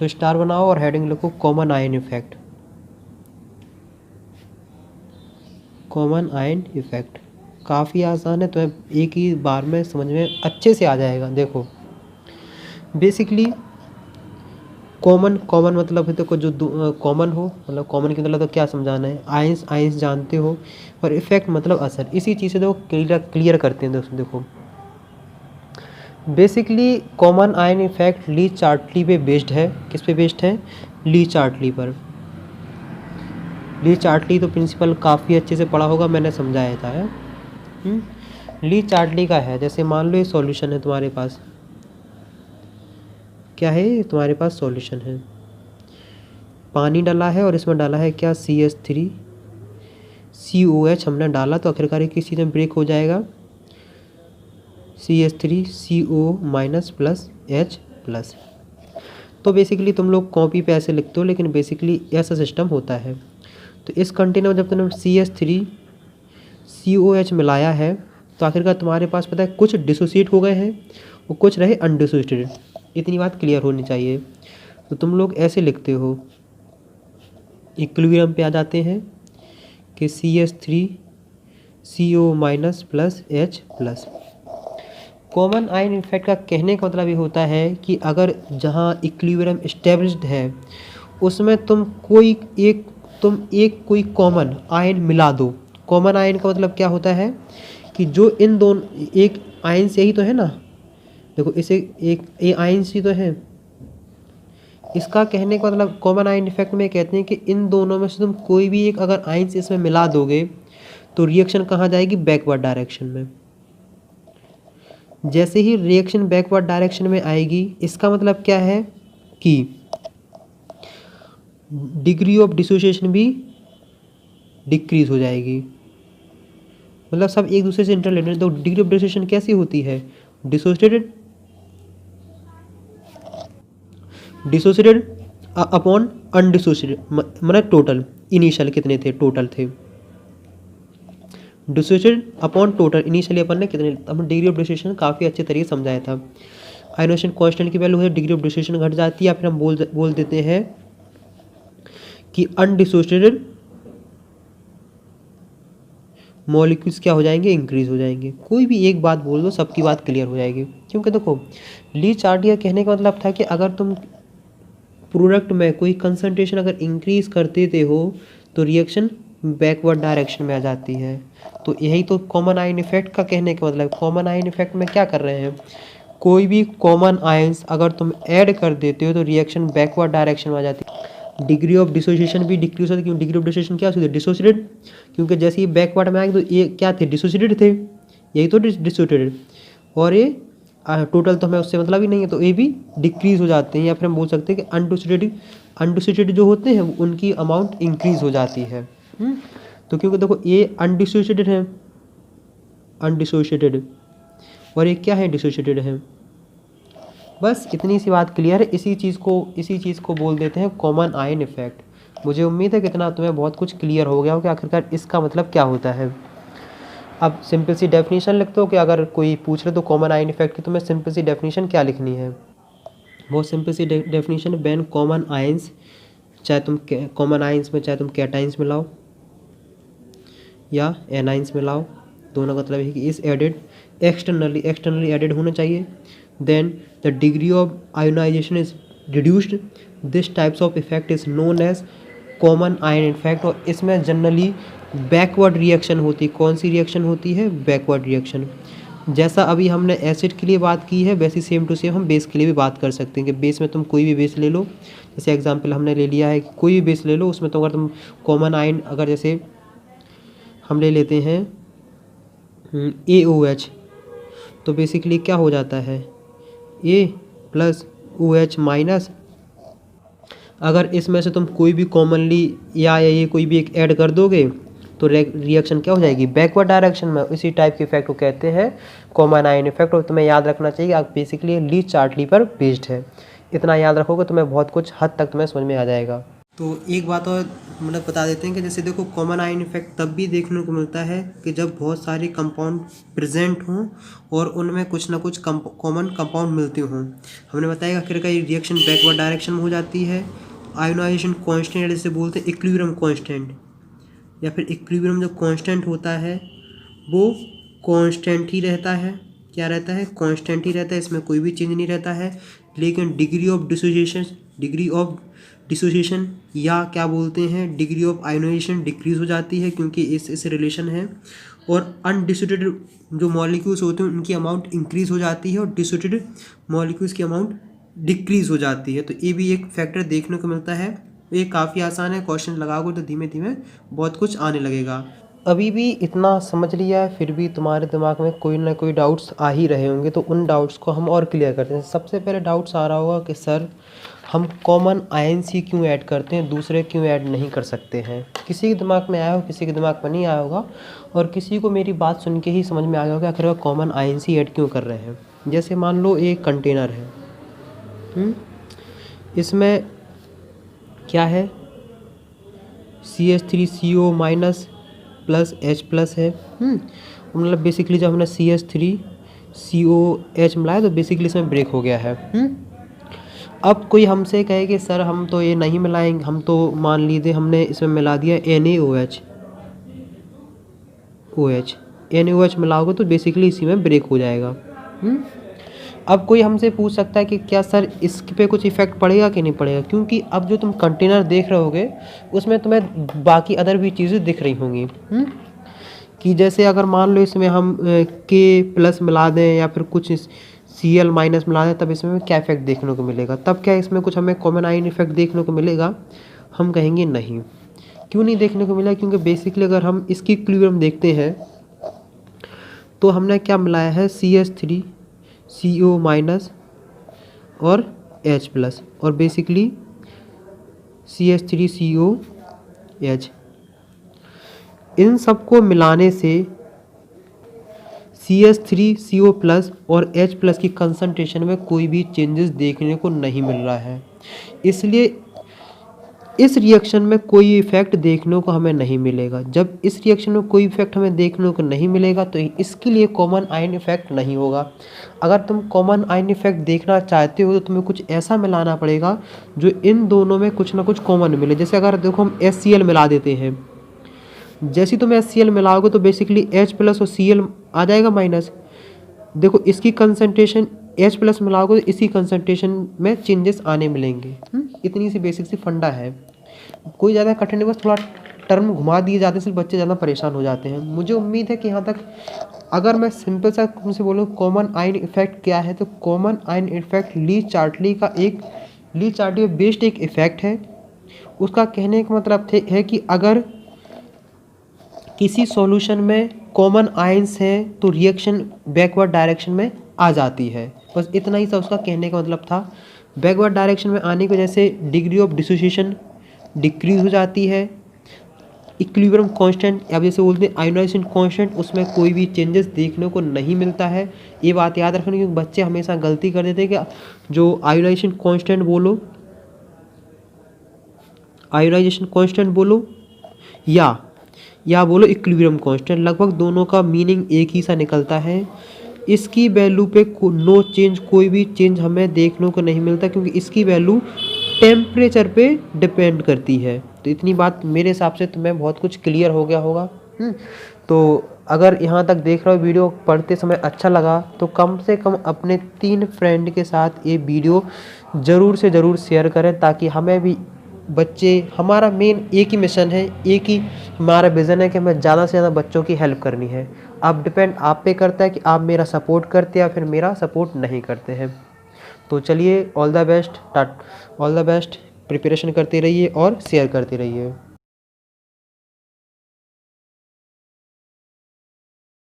तो स्टार बनाओ और हेडिंग लिखो common ion effect. Common ion effect काफ़ी आसान है, तो एक ही बार में समझ में अच्छे से आ जाएगा। देखो बेसिकली कॉमन कॉमन मतलब है, देखो जो कॉमन हो, मतलब कॉमन की मतलब तो क्या समझाना है, आयंस आयंस जानते हो, और इफेक्ट मतलब असर। इसी चीज़ से देखो क्लियर करते हैं दोस्तों। देखो बेसिकली कॉमन आयन इफेक्ट ली चार्टली पे बेस्ड है। किस पे बेस्ड है? ली चार्टली पर। ली चार्टली तो प्रिंसिपल काफ़ी अच्छे से पढ़ा होगा, मैंने समझाया था है? ली चार्टली का है, जैसे मान लो ये सॉल्यूशन है तुम्हारे पास। क्या है तुम्हारे पास? सॉल्यूशन है, पानी डाला है और इसमें डाला है क्या? CH3 COH हमने डाला, तो आखिरकार किस चीज़ में ब्रेक हो जाएगा? CH3 CO minus plus H plus. तो बेसिकली तुम लोग कॉपी पे ऐसे लिखते हो, लेकिन बेसिकली ऐसा सिस्टम होता है। तो इस कंटेनर में जब तुमने CH3 COH मिलाया है, तो आखिरकार तुम्हारे पास पता है कुछ डिसोसिएट हो गए हैं और कुछ रहे अनडिसोसिएटेड। इतनी बात क्लियर होनी चाहिए। तो तुम लोग ऐसे लिखते हो, इक्विलिब्रियम पे आ जाते हैं कि CH3 CO minus plus H plus. Common ion effect का कहने का मतलब ये होता है कि अगर जहाँ इक्विलिब्रियम एस्टेब्लिश्ड है उसमें तुम एक कोई कॉमन आयन मिला दो। कॉमन आयन का मतलब क्या होता है कि जो इन दोनों एक आयन से ही तो है ना। देखो इसे एक ये आयन से तो है। इसका कहने का मतलब कॉमन आयन इफेक्ट में कहते हैं कि इन दोनों में से तुम कोई भी एक अगर आयन से इसमें मिला दोगे तो रिएक्शन कहाँ जाएगी? बैकवर्ड डायरेक्शन में। जैसे ही रिएक्शन बैकवर्ड डायरेक्शन में आएगी, इसका मतलब क्या है कि डिग्री ऑफ डिसोसिएशन भी डिक्रीज हो जाएगी। मतलब सब एक दूसरे से इंटररिलेटेड। तो डिग्री ऑफ डिसोसिएशन कैसी होती है? डिसोसिएटेड अपॉन अनडिसोसिएटेड, मतलब टोटल इनिशियल कितने थे? टोटल थे। डिसोसिएटेड अपॉन टोटल इनिशियली अपन ने कितने? अपन डिग्री ऑफ डिसोसिएशन काफ़ी अच्छे तरीके से समझाया था। आयोनेशन कांस्टेंट की वैल्यू है, डिग्री ऑफ डिसोसिएशन घट जाती है, या फिर हम बोल देते हैं कि अनडिसोसिएटेड मॉलिक्यूल्स क्या हो जाएंगे? इंक्रीज हो जाएंगे। कोई भी एक बात बोल दो, सबकी बात क्लियर हो जाएगी। क्योंकि देखो ली चार्टियर कहने का मतलब था कि अगर तुम प्रोडक्ट में कोई कंसंट्रेशन अगर इंक्रीज कर देते हो तो रिएक्शन बैकवर्ड डायरेक्शन में आ जाती है। तो यही तो कॉमन आयन इफेक्ट का कहने का मतलब। कॉमन आयन इफेक्ट में क्या कर रहे हैं? कोई भी कॉमन आयंस अगर तुम ऐड कर देते हो तो रिएक्शन बैकवर्ड डायरेक्शन में आ जाती है। डिग्री ऑफ डिसोसिएशन भी डिक्रीज होती है। क्यों? डिग्री ऑफ डिसोसिएशन क्या होती है? डिसोसिएटेड। क्योंकि जैसे ही बैकवर्ड में आएंगे तो ये क्या थे? डिसोसिएटेड थे। यही तो डिसोसिएटेड। और ये टोटल तो हमें उससे मतलब ही नहीं है, तो ये भी डिक्रीज हो जाते हैं। या फिर हम बोल सकते हैं कि अनडिसोसिएटेड जो होते हैं उनकी अमाउंट इंक्रीज हो जाती है। तो क्योंकि देखो ये अनडिसोसिएटेड है, अनडिसोसिएटेड, और ये क्या है? डिसोसिएटेड है। बस इतनी सी बात क्लियर है। इसी चीज़ को बोल देते हैं कॉमन आयन इफेक्ट। मुझे उम्मीद है कि इतना तुम्हें बहुत कुछ क्लियर हो गया हो कि आखिरकार इसका मतलब क्या होता है। अब सिंपल सी डेफिनेशन लिखते हो कि अगर कोई पूछ ले तो कॉमन आयन इफेक्ट की तुम्हें सिंपल सी डेफिनेशन क्या लिखनी है? बहुत सिंपल सी डेफिनेशन, व्हेन कॉमन आयंस, चाहे तुम कॉमन आयंस में चाहे तुम कैटाइंस मिलाओ या एनाइंस मिलाओ, दोनों का मतलब है कि इस एडेड एक्सटर्नली एडेड होना चाहिए। Then the degree of ionization is reduced. This types of effect is known as common ion effect. और इसमें जनरली बैकवर्ड रिएक्शन होती है। कौन सी रिएक्शन होती है? Backward reaction. जैसा अभी हमने एसिड के लिए बात की है, वैसे सेम टू सेम हम बेस के लिए भी बात कर सकते हैं कि बेस में तुम कोई भी बेस ले लो। जैसे एग्जांपल हमने ले लिया है कि कोई भी बेस ले लो, उसमें तो अगर तुम कॉमन आयन अगर जैसे हम ले लेते हैं AOH, तो बेसिकली क्या हो जाता है? A plus OH minus. अगर इसमें से तुम कोई भी कॉमनली या ये कोई भी एक ऐड कर दोगे तो रिएक्शन क्या हो जाएगी? बैकवर्ड डायरेक्शन में। इसी टाइप के इफेक्ट को कहते हैं कॉमन आयन इफेक्ट। और तुम्हें याद रखना चाहिए आप बेसिकली ली चार्टली पर बेस्ड है। इतना याद रखोगे तुम्हें बहुत कुछ हद तक तुम्हें समझ में आ जाएगा। तो एक बात और मतलब बता देते हैं कि जैसे देखो कॉमन आयन इफेक्ट तब भी देखने को मिलता है कि जब बहुत सारे कंपाउंड प्रेजेंट हों और उनमें कुछ ना कुछ कॉमन कंपाउंड मिलते हों। हमने बताया कि आखिर का ये रिएक्शन बैकवर्ड डायरेक्शन में हो जाती है। आयोनाइजेशन कांस्टेंट जिसे बोलते हैं इक्विलिब्रियम कांस्टेंट, या फिर इक्विलिब्रियम जो कांस्टेंट होता है वो कांस्टेंट ही रहता है। क्या रहता है? कांस्टेंट ही रहता है, इसमें कोई भी चेंज नहीं रहता है। लेकिन डिग्री ऑफ डिसोसिएशन या क्या बोलते हैं डिग्री ऑफ आयोनाइजेशन डिक्रीज हो जाती है, क्योंकि इस रिलेशन है। और अनडिसोसिएटेड जो मॉलिक्यूल्स होते हैं उनकी अमाउंट इंक्रीज हो जाती है और डिसोसिएटेड मॉलिक्यूल्स की अमाउंट डिक्रीज हो जाती है। तो ये भी एक फैक्टर देखने को मिलता है। ये काफ़ी आसान है, क्वेश्चन लगाओगे तो धीमे धीमे बहुत कुछ आने लगेगा। अभी भी इतना समझ लिया है, फिर भी तुम्हारे दिमाग में कोई ना कोई डाउट्स आ ही रहे होंगे, तो उन डाउट्स को हम और क्लियर करते हैं। सबसे पहले डाउट्स आ रहा होगा कि सर हम कॉमन आयन क्यों ऐड करते हैं, दूसरे क्यों ऐड नहीं कर सकते हैं। किसी के दिमाग में आया हो, किसी के दिमाग में नहीं आया होगा, और किसी को मेरी बात सुन के ही समझ में आ गया होगा आखिर कॉमन आयन ऐड क्यों कर रहे हैं। जैसे मान लो एक कंटेनर है, इसमें क्या है CH3CO minus plus H plus है। मतलब बेसिकली जब हमने CH3COH मिलाया तो बेसिकली इसमें ब्रेक हो गया है। अब कोई हमसे कहे कि सर हम तो ये नहीं मिलाएंगे, हम तो मान लीजिए हमने इसमें मिला दिया NaOH मिलाओगे तो बेसिकली इसी में ब्रेक हो जाएगा। अब कोई हमसे पूछ सकता है कि क्या सर इस पे कुछ इफ़ेक्ट पड़ेगा कि नहीं पड़ेगा, क्योंकि अब जो तुम कंटेनर देख रहे होगे उसमें तुम्हें बाकी अदर भी चीज़ें दिख रही होंगी। कि जैसे अगर मान लो इसमें हम K+ मिला दें या फिर कुछ Cl- मिला दें, तब इसमें क्या इफेक्ट देखने को मिलेगा। तब क्या इसमें कुछ हमें कॉमन आयन इफेक्ट देखने को मिलेगा? हम कहेंगे नहीं। क्यों नहीं देखने को मिला? क्योंकि बेसिकली अगर हम इसकी इक्विलिब्रियम देखते हैं तो हमने क्या मिलाया है CH3CO माइनस और H प्लस, और बेसिकली CH3COH। इन सबको मिलाने से CH3CO प्लस और H प्लस की कंसंट्रेशन में कोई भी चेंजेस देखने को नहीं मिल रहा है। इसलिए इस रिएक्शन में कोई इफेक्ट देखने को हमें नहीं मिलेगा। जब इस रिएक्शन में कोई इफेक्ट हमें देखने को नहीं मिलेगा तो इसके लिए कॉमन आयन इफेक्ट नहीं होगा। अगर तुम कॉमन आयन इफेक्ट देखना चाहते हो तो तुम्हें कुछ ऐसा मिलाना पड़ेगा जो इन दोनों में कुछ ना कुछ कॉमन मिले। जैसे अगर देखो हम HCl मिला देते हैं, जैसे तुम HCl मिलाओगे तो बेसिकली H प्लस और Cl आ जाएगा माइनस। देखो इसकी कंसंट्रेशन H प्लस मिलाओगे तो इसी कंसंट्रेशन में चेंजेस आने मिलेंगे। इतनी सी बेसिक सी फंडा है, कोई ज़्यादा कठिन नहीं, बस थोड़ा टर्म घुमा दिए जाते हैं, सिर्फ बच्चे ज़्यादा परेशान हो जाते हैं। मुझे उम्मीद है कि यहाँ तक अगर मैं सिंपल सा तुमसे बोलूँ कॉमन आयन इफेक्ट क्या है, तो कॉमन आयन इफेक्ट ली चार्टली बेस्ड एक इफेक्ट है। उसका कहने का मतलब है कि अगर किसी सॉल्यूशन में कॉमन आयंस हैं तो रिएक्शन बैकवर्ड डायरेक्शन में आ जाती है। बस इतना ही सा उसका कहने का मतलब था। बैकवर्ड डायरेक्शन में आने की वजह से डिग्री ऑफ डिसोसिएशन डिक्रीज हो जाती है। इक्विलिब्रियम कांस्टेंट या जैसे बोलते हैं आयोनाइजेशन कांस्टेंट, उसमें कोई भी चेंजेस देखने को नहीं मिलता है। ये बात याद रखना, क्योंकि बच्चे हमेशा गलती कर देते हैं कि जो आयोनाइजेशन कांस्टेंट बोलो या बोलो इक्विलिब्रियम कांस्टेंट, लगभग दोनों का मीनिंग एक ही सा निकलता है। इसकी वैल्यू पे नो चेंज, कोई भी चेंज हमें देखने को नहीं मिलता, क्योंकि इसकी वैल्यू टेम्परेचर पे डिपेंड करती है। तो इतनी बात मेरे हिसाब से तुम्हें बहुत कुछ क्लियर हो गया होगा। तो अगर यहाँ तक देख रहे हो वीडियो पढ़ते समय अच्छा लगा तो कम से कम अपने 3 फ्रेंड के साथ ये वीडियो ज़रूर से ज़रूर शेयर करें, ताकि हमें भी हमारा मेन एक ही मिशन है, एक ही हमारा विज़न है कि हमें ज़्यादा से ज़्यादा बच्चों की हेल्प करनी है। अब डिपेंड आप पे करता है कि आप मेरा सपोर्ट करते हैं या फिर मेरा सपोर्ट नहीं करते हैं। तो चलिए ऑल द बेस्ट, प्रिपरेशन करते रहिए और शेयर करते रहिए।